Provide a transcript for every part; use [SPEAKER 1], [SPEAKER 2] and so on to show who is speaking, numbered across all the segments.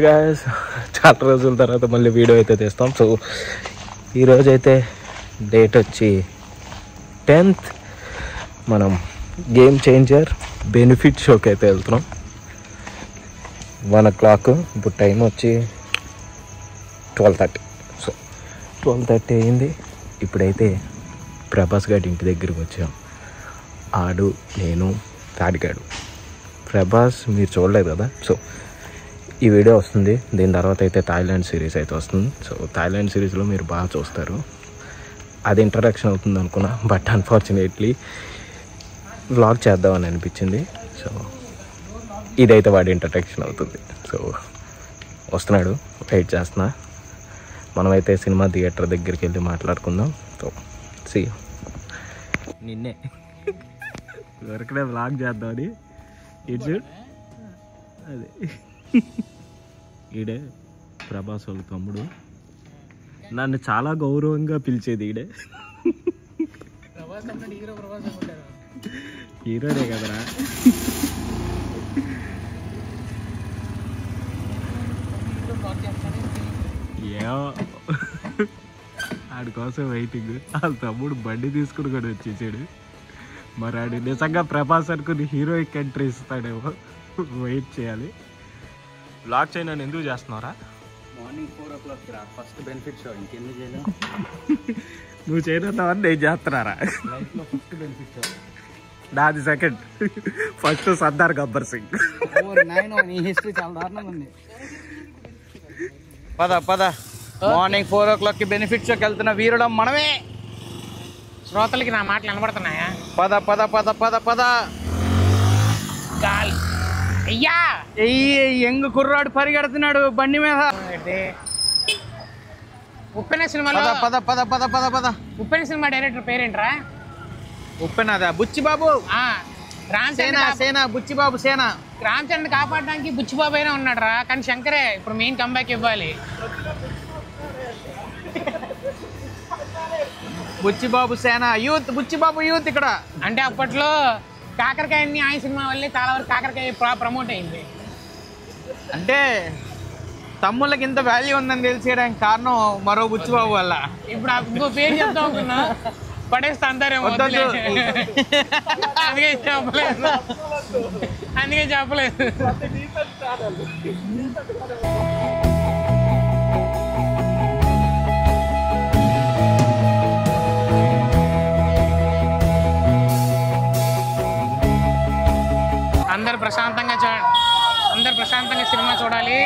[SPEAKER 1] Guys, చాలా రోజుల తర్వాత మళ్ళీ వీడియో అయితే తీస్తాం. సో ఈరోజు అయితే డేట్ వచ్చి 10th. మనం గేమ్ చేంజర్ బెనిఫిట్ షోకి అయితే వెళ్తున్నాం. 1 o'clock. ఇప్పుడు టైం వచ్చి 12:30. సో 12:30 అయింది. ఇప్పుడైతే ప్రభాస్ గారి ఇంటి దగ్గరికి వచ్చాం. ఆడు, నేను, తాడిగాడు. ప్రభాస్ మీరు చూడలేదు కదా, సో ఈ వీడియో వస్తుంది. దీని తర్వాత అయితే థాయిలాండ్ సిరీస్ అయితే వస్తుంది. సో థాయిలాండ్ సిరీస్లో మీరు బాగా చూస్తారు. అది ఇంట్రడక్షన్ అవుతుంది అనుకున్నా, బట్ అన్ఫార్చునేట్లీ వ్లాగ్ చేద్దామని అనిపించింది. సో ఇదైతే వాడి ఇంట్రడక్షన్ అవుతుంది. సో వస్తున్నాడు, వెయిట్ చేస్తున్నా. మనమైతే సినిమా థియేటర్ దగ్గరికి వెళ్ళి మాట్లాడుకుందాం. సో సీ నిన్నే దొరికిన వ్లాగ్ చేద్దామని. ఇటు అదే ఈడే ప్రభాస్ వాళ్ళ తమ్ముడు. నన్ను చాలా గౌరవంగా పిలిచేది ఈడే. హీరోనే కదరా. ఏమో ఆడి కోసం వెయిటింగ్. వాళ్ళ తమ్ముడు బండి తీసుకుని కూడా వచ్చేసాడు. మరి ఆడు నిజంగా ప్రభాస్ అనుకుని హీరోయిక్ ఎంట్రీ ఇస్తాడేమో, వెయిట్ చేయాలి. బ్లాగ్ చేయను ఎందుకు చేస్తున్నారా?
[SPEAKER 2] Morning 4 o'clock first benefit show. ఇంకెందుకు చేయలేం?
[SPEAKER 1] నువ్వు చేయనున్నావని నేను చేస్తున్నారా?
[SPEAKER 2] లైఫ్లో ఫస్ట్ బెనిఫిట్ షో
[SPEAKER 1] నాది సెకండ్. ఫస్ట్ సర్దార్ గబ్బర్ సింగ్.
[SPEAKER 2] నీ హిస్టరీ చాలా దారుణంగా ఉంది. పద మార్నింగ్ 4 o'clock బెనిఫిట్ షోకి వెళ్తున్న వీరుడం మనమే.
[SPEAKER 3] శ్రోతలకి నా మాటలు వినబడుతున్నాయా?
[SPEAKER 2] పద
[SPEAKER 3] అయ్యా
[SPEAKER 2] యంగ్ కుర్రాడు పరిగెడుతున్నాడు బండి మీద.
[SPEAKER 3] ఉప్పెన సినిమాలో
[SPEAKER 2] పద
[SPEAKER 3] ఉప్పెన సినిమా డైరెక్టర్ పేరేంట్రా?
[SPEAKER 2] ఉప్పెనదా? బుచ్చిబాబు. సేన బుచ్చిబాబు సేన.
[SPEAKER 3] రామచంద్ర కాపాడడానికి బుచ్చిబాబు అయినా ఉన్నాడు రా, కానీ శంకరే ఇప్పుడు మెయిన్ కంబ్యాక్ ఇవ్వాలి.
[SPEAKER 2] బుచ్చిబాబు సేన యూత్, బుచ్చిబాబు యూత్ ఇక్కడ.
[SPEAKER 3] అంటే అప్పట్లో కాకరకాయని ఆయన సినిమా వల్లే చాలా వరకు కాకరకాయ ప్రమోట్ అయింది.
[SPEAKER 2] అంటే తమ్ముళ్ళకి ఇంత వాల్యూ ఉందని తెలిసేయడానికి కారణం మరో బుచ్చిబాబు వల్ల.
[SPEAKER 3] ఇప్పుడు ఇంకో పేరు చెప్తా అనుకున్నా, పడేస్తా అంటారేమో. అందుకే చెప్పలేదు. అందరు ప్రశాంతంగా సినిమా చూడాలి.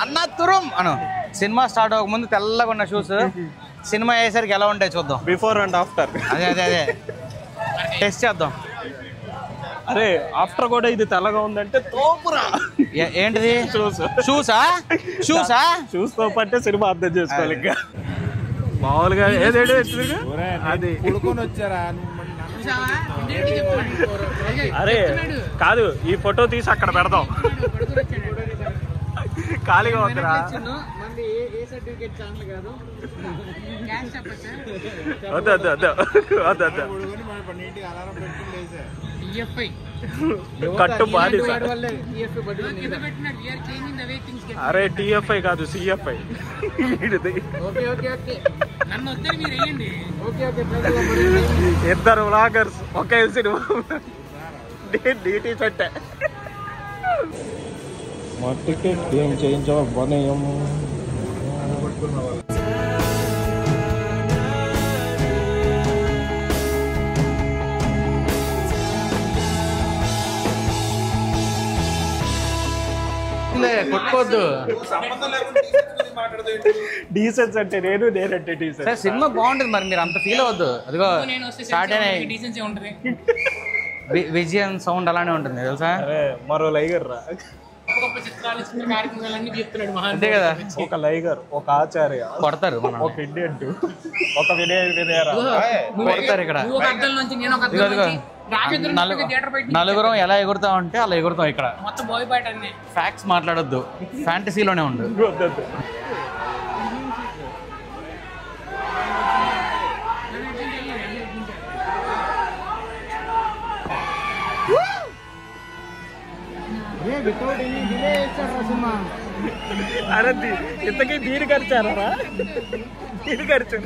[SPEAKER 2] అన్న తురం అను. సినిమా స్టార్ట్ అవ్వక ముందు తెల్లగా ఉన్న షూస్, సినిమా అయ్యేసరికి ఎలా ఉంటాయి చూద్దాం.
[SPEAKER 1] Before and after.
[SPEAKER 2] అదే టెస్ట్ చేద్దాం.
[SPEAKER 1] అరే ఆఫ్టర్ కూడా ఇది తెల్లగా ఉందంటే తోపురా.
[SPEAKER 2] ఏంటిది? షూసా?
[SPEAKER 1] షూస్ తో పట్టే సినిమా అర్థం చేసుకోవాలి. ఇంకా మామూలుగా అది
[SPEAKER 2] వచ్చారా?
[SPEAKER 1] అరే కాదు, ఈ ఫోటో తీసి అక్కడ పెడదాం. ఖాళీగా ఉందిరా. కట్టు బాధ. అరే టిఎఫ్ఐ కాదు, సిఎఫ్ఐ. ఇద్దరు వ్లాగర్స్ ఒకే సినిమా. డీటీ చెట్టే మా టికెట్ ఏం చేయించవనేయం.
[SPEAKER 2] కొట్టుకోవద్దు.
[SPEAKER 1] డీసెన్స్ అంటే నేనంటే డీసెన్స్.
[SPEAKER 2] సినిమా బాగుంటుంది, మరి మీరు అంత ఫీల్ అవ్వద్దు. అదిగో స్టార్ట్ అయినాయి. విజయం సౌండ్ అలానే ఉంటుంది తెలుసా?
[SPEAKER 1] మరో లైగర్ రా.
[SPEAKER 3] గొప్ప చిత్రాలు చిత్ర కార్యక్రమాలన్నీ చెప్తున్నాడు మహా.
[SPEAKER 2] అంతే కదా.
[SPEAKER 4] ఒక లైగర్, ఒక ఆచార్య,
[SPEAKER 2] కొడతారు
[SPEAKER 4] ఒక ఇండియన్ టూ, ఒక వినయరా
[SPEAKER 2] కొడతారు ఇక్కడ.
[SPEAKER 3] ఒక అర్థం నుంచి నేను ఒక అర్థం నుంచి
[SPEAKER 2] నలుగురం ఎలా ఎగురుతాం అంటే అలా ఎగురుతాం ఇక్కడ.
[SPEAKER 3] మొత్తం బోయపాట అన్నీ.
[SPEAKER 2] ఫ్యాక్ట్స్ మాట్లాడొద్దు, ఫ్యాంటసీలోనే ఉండు.
[SPEAKER 4] అరే ఇంతకీ దీని ఖర్చారా? దీని ఖర్చు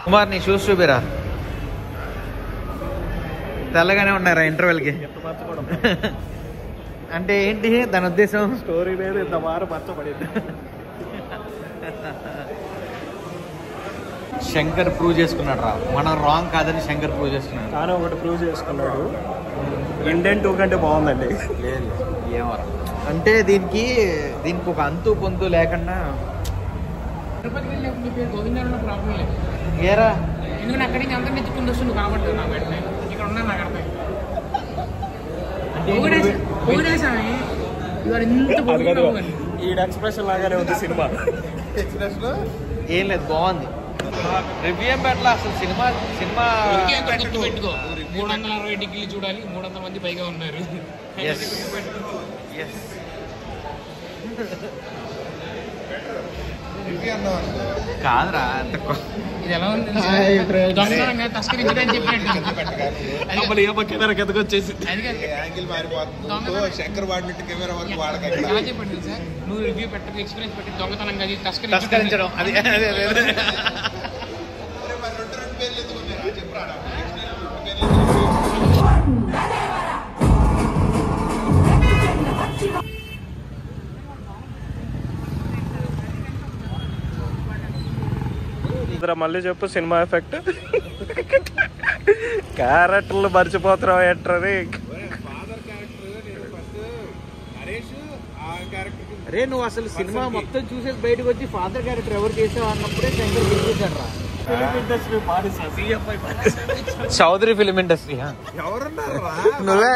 [SPEAKER 2] కుమార్, నీ షూస్ చూపిరా. తెల్లగానే ఉన్నారా ఇంటర్వెల్కి? అంటే ఏంటి దాని ఉద్దేశం?
[SPEAKER 4] స్టోరీ లేదు, ఇంత వారు మర్చబడింది.
[SPEAKER 2] శంకర్ ప్రూవ్ చేసుకున్నాడు రా, మనం రాంగ్ కాదని శంకర్ ప్రూవ్ చేసుకున్నాడు.
[SPEAKER 4] కానీ ఒకటి ప్రూవ్ చేసుకున్నాడు, ఇండియన్ టూ కంటే బాగుందండి.
[SPEAKER 2] లేదు ఏమరా అంటే దీనికి ఒక అంతు పొంతు లేకుండా.
[SPEAKER 3] తిరుపతికి వెళ్ళి నీ పేరు గోవిందరావు ప్రాబ్లం లేదు.
[SPEAKER 2] ఏరా
[SPEAKER 3] ఎందుకంటే అక్కడి నుంచి అంతా నెత్తుకుంటూ వస్తుంది కాబట్టి నా వెంటనే ఇక్కడ ఉన్నాను. నాకు అర్థం పొగిడేసామి ఇవాళ ఇంత పొగిడావు.
[SPEAKER 4] ఈ ఎక్స్ప్రెషన్ లాగానే ఉంది సినిమా.
[SPEAKER 2] ఏం లేదు, బాగుంది. రివ్యూ ఏం పెట్టలా అసలు. సినిమా
[SPEAKER 3] పెట్టుకో 360 డిగ్రీలు చూడాలి, 300 మంది పైగా ఉన్నారు.
[SPEAKER 2] కాదురా,
[SPEAKER 3] ఇది ఎలా ఉంది దొంగతనంగా తస్కరించడానికి చెప్పినట్టు
[SPEAKER 2] వచ్చేసి
[SPEAKER 3] ఎలా చెప్పండి సార్. నువ్వు రివ్యూ పెట్టకు, ఎక్స్పీరియన్స్ పెట్టి దొంగతనంగా
[SPEAKER 2] తస్కరించడం అది.
[SPEAKER 4] మళ్ళీ చెప్పు సినిమా ఎఫెక్ట్. క్యారెక్టర్లు మర్చిపోతున్నావు ఏంటని.
[SPEAKER 2] అరే నువ్వు అసలు సినిమా మొత్తం చూసేసి బయటకు వచ్చి ఫాదర్ క్యారెక్టర్ ఎవరు చేసావు అన్నప్పుడే శంకర్ గుర్తించాడు రా. చౌదరి ఫిలిం ఇండస్ట్రీ నువ్వే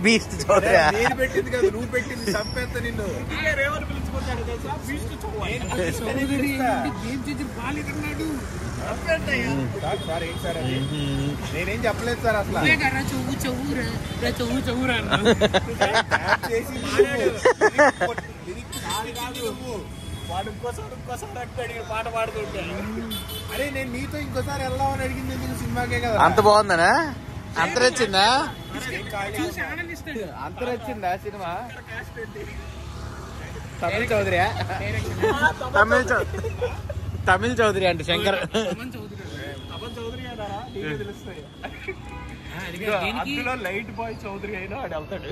[SPEAKER 2] బీస్ట్ చౌదరి పెట్టింది కదా, నువ్వు పెట్టింది. చంపేస్తా నిన్ను.
[SPEAKER 4] నేనేం చెప్పలేదు సార్ అసలు. వాడు ఇంకోసారి అడిగాడు పాట పాడుతుంటే. అరే నేను నీతో ఇంకోసారి వెళ్దామని అడిగింది ఎందుకు? సినిమాకే కదా.
[SPEAKER 2] అంత బాగుందనా? అంతరొచ్చిందా? అంతరొచ్చిందా సినిమా? తమిళ చౌదరియా? తమిళ చౌదరి అంటే శంకర్.
[SPEAKER 4] అందులో లైట్ బాయ్ చౌదరి అయినా వాడు వెళ్తాడు.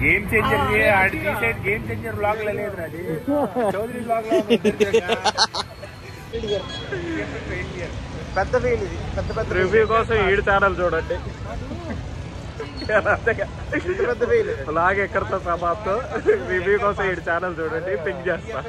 [SPEAKER 4] Game changer, game changer blog లో లేదు అది చౌదరి బ్లాగ్ లో.
[SPEAKER 2] పెద్ద ఫీల్ ఇది. పెద్ద
[SPEAKER 4] రివ్యూ కోసం 7 ఛానల్ చూడండి.
[SPEAKER 2] పెద్ద ఫీల్
[SPEAKER 4] అలాగే ఎక్కడితో సమాప్తం. రివ్యూ కోసం 7 ఛానల్ చూడండి, పింక్ చేస్తా.